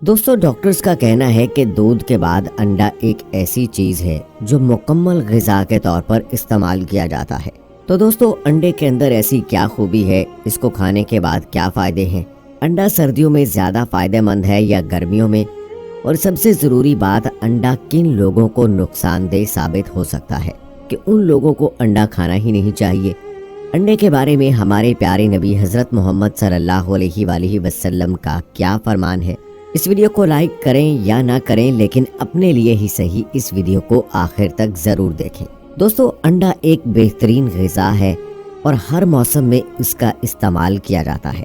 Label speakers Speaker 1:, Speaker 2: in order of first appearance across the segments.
Speaker 1: دوستو ڈاکٹرز کا کہنا ہے کہ دودھ کے بعد انڈا ایک ایسی چیز ہے جو مکمل غذا کے طور پر استعمال کیا جاتا ہے۔ تو دوستو انڈے کے اندر ایسی کیا خوبی ہے، اس کو کھانے کے بعد کیا فائدے ہیں؟ انڈا سردیوں میں زیادہ فائدہ مند ہے یا گرمیوں میں؟ اور سب سے ضروری بات، انڈا کن لوگوں کو نقصان دہ ثابت ہو سکتا ہے کہ ان لوگوں کو انڈا کھانا ہی نہیں چاہیے۔ انڈے کے بارے میں ہمارے پیارے نبی حضرت محمد صلی اللہ علیہ وآلہ وسلم کا کیا فرمان ہے؟ اس ویڈیو کو لائک کریں یا نہ کریں، لیکن اپنے لیے ہی صحیح اس ویڈیو کو آخر تک ضرور دیکھیں۔ دوستو انڈا ایک بہترین غذا ہے اور ہر موسم میں اس کا استعمال کیا جاتا ہے۔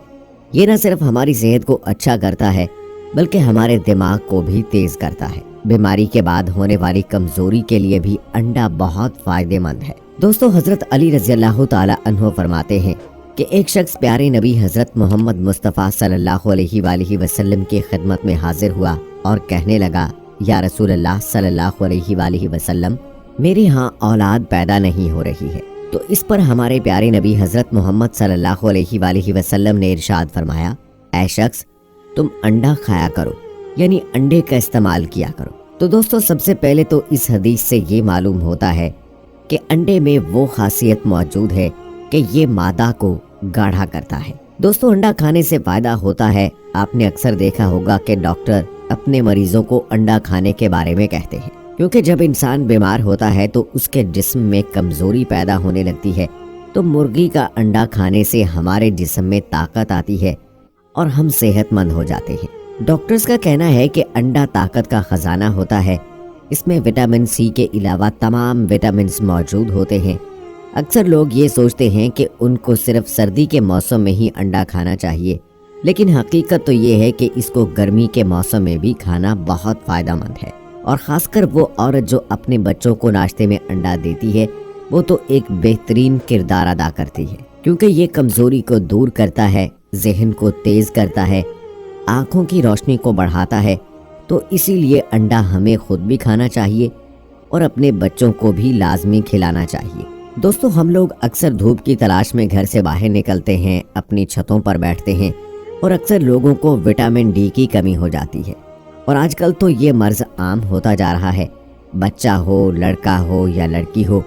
Speaker 1: یہ نہ صرف ہماری صحت کو اچھا کرتا ہے بلکہ ہمارے دماغ کو بھی تیز کرتا ہے۔ بیماری کے بعد ہونے والی کمزوری کے لیے بھی انڈا بہت فائدہ مند ہے۔ دوستو حضرت علی رضی اللہ تعالی عنہ فرماتے ہیں کہ ایک شخص پیارے نبی حضرت محمد مصطفیٰ صلی اللہ علیہ وآلہ وسلم کی خدمت میں حاضر ہوا اور کہنے لگا، یا رسول اللہ صلی اللہ علیہ وآلہ وسلم، میرے ہاں اولاد پیدا نہیں ہو رہی ہے۔ تو اس پر ہمارے پیارے نبی حضرت محمد صلی اللہ علیہ وآلہ وسلم نے ارشاد فرمایا، اے شخص، تم انڈا کھایا کرو، یعنی انڈے کا استعمال کیا کرو۔ تو دوستو سب سے پہلے تو اس حدیث سے یہ معلوم ہوتا ہے کہ انڈے میں وہ خاصیت موجود ہے کہ یہ مادہ کو گاڑھا کرتا ہے۔ دوستو انڈا کھانے سے فائدہ ہوتا ہے۔ آپ نے اکثر دیکھا ہوگا کہ ڈاکٹر اپنے مریضوں کو انڈا کھانے کے بارے میں کہتے ہیں، کیونکہ جب انسان بیمار ہوتا ہے تو اس کے جسم میں کمزوری پیدا ہونے لگتی ہے۔ تو مرغی کا انڈا کھانے سے ہمارے جسم میں طاقت آتی ہے اور ہم صحت مند ہو جاتے ہیں۔ ڈاکٹرز کا کہنا ہے کہ انڈا طاقت کا خزانہ ہوتا ہے۔ اس میں وٹامن سی کے علاوہ تمام وٹامنز موجود ہوتے ہیں۔ اکثر لوگ یہ سوچتے ہیں کہ ان کو صرف سردی کے موسم میں ہی انڈا کھانا چاہیے، لیکن حقیقت تو یہ ہے کہ اس کو گرمی کے موسم میں بھی کھانا بہت فائدہ مند ہے۔ اور خاص کر وہ عورت جو اپنے بچوں کو ناشتے میں انڈا دیتی ہے، وہ تو ایک بہترین کردار ادا کرتی ہے، کیونکہ یہ کمزوری کو دور کرتا ہے، ذہن کو تیز کرتا ہے، آنکھوں کی روشنی کو بڑھاتا ہے۔ تو اسی لیے انڈا ہمیں خود بھی کھانا چاہیے اور اپنے بچوں کو بھی لازمی کھلانا چاہیے۔ دوستو ہم لوگ اکثر دھوپ کی تلاش میں گھر سے باہر نکلتے ہیں، اپنی چھتوں پر بیٹھتے ہیں، اور اکثر لوگوں کو وٹامن ڈی کی کمی ہو جاتی ہے۔ اور آج کل تو یہ مرض عام ہوتا جا رہا ہے، بچہ ہو، لڑکا ہو یا لڑکی ہو،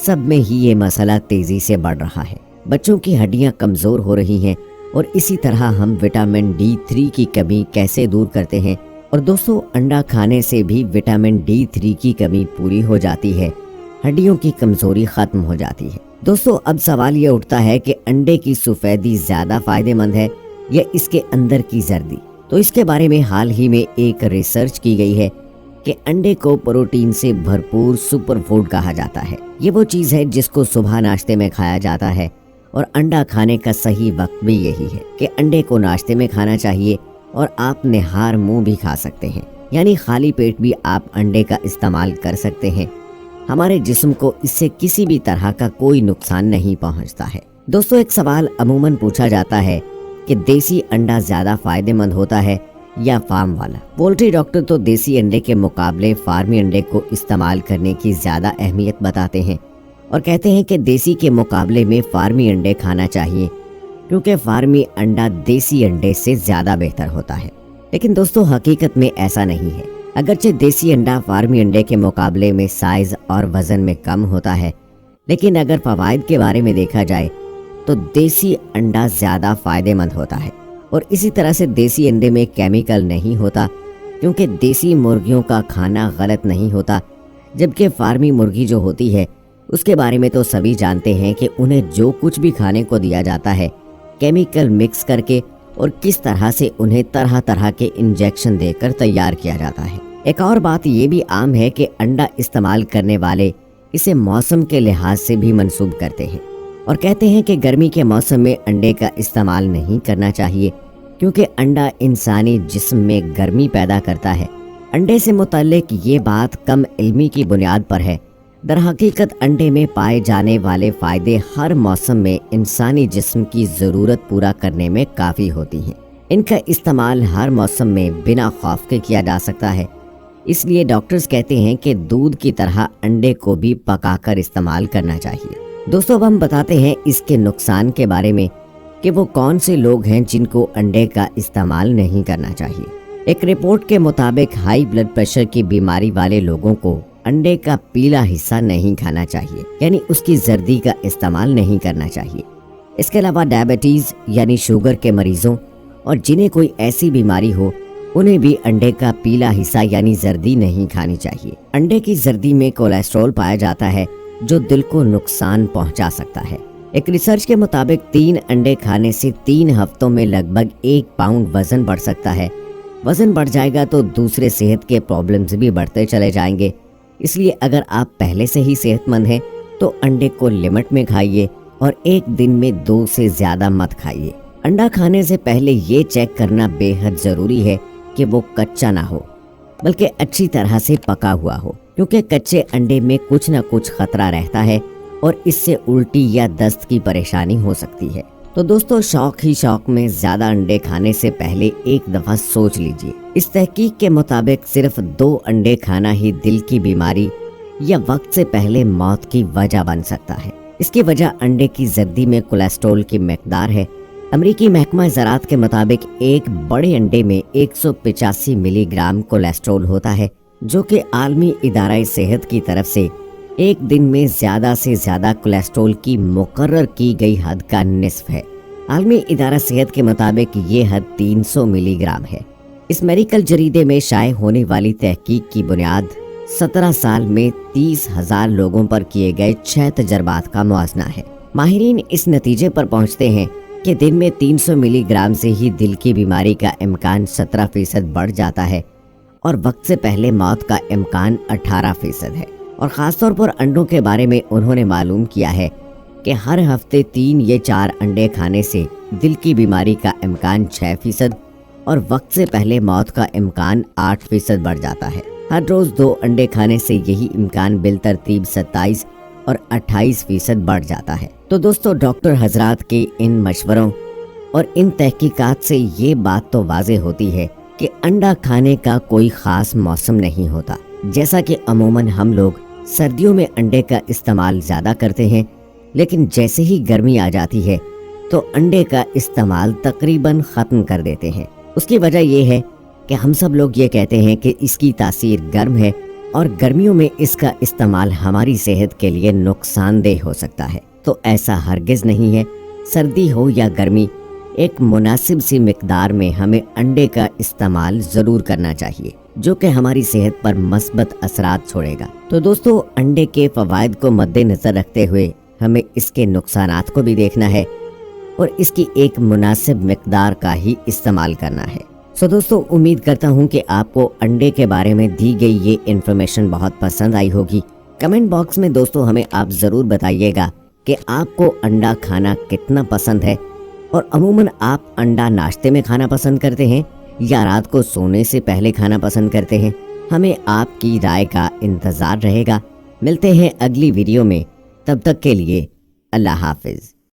Speaker 1: سب میں ہی یہ مسئلہ تیزی سے بڑھ رہا ہے۔ بچوں کی ہڈیاں کمزور ہو رہی ہیں، اور اسی طرح ہم وٹامن ڈی 3 کی کمی کیسے دور کرتے ہیں؟ اور دوستو انڈا کھانے سے بھی وٹامن ڈی 3 کی کمی پوری ہو جاتی ہے، ہڈیوں کی کمزوری ختم ہو جاتی ہے۔ دوستو اب سوال یہ اٹھتا ہے کہ انڈے کی سفیدی زیادہ فائدہ مند ہے یا اس کے اندر کی زردی؟ تو اس کے بارے میں حال ہی میں ایک ریسرچ کی گئی ہے کہ انڈے کو پروٹین سے بھرپور سپر فوڈ کہا جاتا ہے۔ یہ وہ چیز ہے جس کو صبح ناشتے میں کھایا جاتا ہے، اور انڈا کھانے کا صحیح وقت بھی یہی ہے کہ انڈے کو ناشتے میں کھانا چاہیے، اور آپ نہار منہ بھی کھا سکتے ہیں، یعنی خالی پیٹ بھی آپ انڈے کا استعمال کر سکتے ہیں۔ ہمارے جسم کو اس سے کسی بھی طرح کا کوئی نقصان نہیں پہنچتا ہے۔ دوستو ایک سوال عموماً پوچھا جاتا ہے کہ دیسی انڈا زیادہ فائدہ مند ہوتا ہے یا فارم والا؟ پولٹری ڈاکٹر تو دیسی انڈے کے مقابلے فارمی انڈے کو استعمال کرنے کی زیادہ اہمیت بتاتے ہیں، اور کہتے ہیں کہ دیسی کے مقابلے میں فارمی انڈے کھانا چاہیے، کیونکہ فارمی انڈا دیسی انڈے سے زیادہ بہتر ہوتا ہے۔ لیکن دوستو حقیقت میں ایسا نہیں ہے۔ اگرچہ دیسی انڈا فارمی انڈے کے مقابلے میں سائز اور وزن میں کم ہوتا ہے، لیکن اگر فوائد کے بارے میں دیکھا جائے تو دیسی انڈا زیادہ فائدہ مند ہوتا ہے۔ اور اسی طرح سے دیسی انڈے میں کیمیکل نہیں ہوتا، کیونکہ دیسی مرغیوں کا کھانا غلط نہیں ہوتا، جبکہ فارمی مرغی جو ہوتی ہے اس کے بارے میں تو سبھی جانتے ہیں کہ انہیں جو کچھ بھی کھانے کو دیا جاتا ہے کیمیکل مکس کر کے، اور کس طرح سے انہیں طرح طرح کے انجیکشن دے کر تیار کیا جاتا ہے۔ ایک اور بات یہ بھی عام ہے کہ انڈا استعمال کرنے والے اسے موسم کے لحاظ سے بھی منسوب کرتے ہیں، اور کہتے ہیں کہ گرمی کے موسم میں انڈے کا استعمال نہیں کرنا چاہیے، کیونکہ انڈا انسانی جسم میں گرمی پیدا کرتا ہے۔ انڈے سے متعلق یہ بات کم علمی کی بنیاد پر ہے۔ در حقیقت انڈے میں پائے جانے والے فائدے ہر موسم میں انسانی جسم کی ضرورت پورا کرنے میں کافی ہوتی ہیں۔ ان کا استعمال ہر موسم میں بنا خوف کے کیا جا سکتا ہے۔ اس لیے ڈاکٹرز کہتے ہیں کہ دودھ کی طرح انڈے کو بھی پکا کر استعمال کرنا چاہیے۔ دوستو اب ہم بتاتے ہیں اس کے نقصان کے بارے میں کہ وہ کون سے لوگ ہیں جن کو انڈے کا استعمال نہیں کرنا چاہیے۔ ایک رپورٹ کے مطابق ہائی بلڈ پریشر کی بیماری والے لوگوں کو انڈے کا پیلا حصہ نہیں کھانا چاہیے، یعنی اس کی زردی کا استعمال نہیں کرنا چاہیے۔ اس کے علاوہ ڈائبٹیز یعنی شوگر کے مریضوں اور جنہیں کوئی ایسی بیماری ہو، انہیں بھی انڈے کا پیلا حصہ یعنی زردی نہیں کھانی چاہیے۔ انڈے کی زردی میں کولیسٹرول پایا جاتا ہے جو دل کو نقصان پہنچا سکتا ہے۔ ایک ریسرچ کے مطابق 3 انڈے کھانے سے 3 ہفتوں میں لگ بھگ 1 پاؤنڈ وزن بڑھ سکتا ہے۔ وزن بڑھ جائے گا تو دوسرے صحت کے پرابلمز بھی بڑھتے چلے جائیں گے۔ اس لیے اگر آپ پہلے سے ہی صحت مند ہیں تو انڈے کو لمٹ میں کھائیے اور ایک دن میں 2 سے زیادہ مت کھائیے۔ انڈا کھانے سے پہلے یہ چیک کرنا بے حد ضروری ہے کہ وہ کچا نہ ہو بلکہ اچھی طرح سے پکا ہوا ہو، کیونکہ کچے انڈے میں کچھ نہ کچھ خطرہ رہتا ہے اور اس سے الٹی یا دست کی پریشانی ہو سکتی ہے۔ تو دوستو، شوق ہی شوق میں زیادہ انڈے کھانے سے پہلے ایک دفعہ سوچ لیجئے۔ اس تحقیق کے مطابق صرف 2 انڈے کھانا ہی دل کی بیماری یا وقت سے پہلے موت کی وجہ بن سکتا ہے۔ اس کی وجہ انڈے کی زردی میں کولیسٹرول کی مقدار ہے۔ امریکی محکمہ زراعت کے مطابق ایک بڑے انڈے میں 185 ملی گرام کولیسٹرول ہوتا ہے، جو کہ عالمی ادارہ صحت کی طرف سے ایک دن میں زیادہ سے زیادہ کولیسٹرول کی مقرر کی گئی حد کا نصف ہے۔ عالمی ادارہ صحت کے مطابق یہ حد 300 ملی گرام ہے۔ اس میڈیکل جریدے میں شائع ہونے والی تحقیق کی بنیاد 17 سال میں 30,000 لوگوں پر کیے گئے 6 تجربات کا موازنہ ہے۔ ماہرین اس نتیجے پر پہنچتے ہیں کہ دن میں 300 ملی گرام سے ہی دل کی بیماری کا امکان 17% بڑھ جاتا ہے اور وقت سے پہلے موت کا امکان 18% ہے۔ اور خاص طور پر انڈوں کے بارے میں انہوں نے معلوم کیا ہے کہ ہر ہفتے 3 یا 4 انڈے کھانے سے دل کی بیماری کا امکان 6% اور وقت سے پہلے موت کا امکان 8% بڑھ جاتا ہے۔ ہر روز 2 انڈے کھانے سے یہی امکان بالترتیب 27 اور 28% بڑھ جاتا ہے۔ تو دوستو، ڈاکٹر حضرات کے ان مشوروں اور ان تحقیقات سے یہ بات تو واضح ہوتی ہے کہ انڈا کھانے کا کوئی خاص موسم نہیں ہوتا۔ جیسا کہ عموماً ہم لوگ سردیوں میں انڈے کا استعمال زیادہ کرتے ہیں، لیکن جیسے ہی گرمی آ جاتی ہے تو انڈے کا استعمال تقریباً ختم کر دیتے ہیں۔ اس کی وجہ یہ ہے کہ ہم سب لوگ یہ کہتے ہیں کہ اس کی تاثیر گرم ہے اور گرمیوں میں اس کا استعمال ہماری صحت کے لیے نقصان دہ ہو سکتا ہے۔ تو ایسا ہرگز نہیں ہے۔ سردی ہو یا گرمی، ایک مناسب سی مقدار میں ہمیں انڈے کا استعمال ضرور کرنا چاہیے، جو کہ ہماری صحت پر مثبت اثرات چھوڑے گا۔ تو دوستو، انڈے کے فوائد کو مد نظر رکھتے ہوئے ہمیں اس کے نقصانات کو بھی دیکھنا ہے اور اس کی ایک مناسب مقدار کا ہی استعمال کرنا ہے۔ دوستو، امید کرتا ہوں کہ آپ کو انڈے کے بارے میں دی گئی یہ انفارمیشن بہت پسند آئی ہوگی۔ کمنٹ باکس میں دوستو ہمیں آپ ضرور بتائیے گا کہ آپ کو انڈا کھانا کتنا پسند ہے، اور عموماً آپ انڈا ناشتے میں کھانا پسند کرتے ہیں یا رات کو سونے سے پہلے کھانا پسند کرتے ہیں۔ ہمیں آپ کی رائے کا انتظار رہے گا۔ ملتے ہیں اگلی ویڈیو میں، تب تک کے لیے اللہ حافظ۔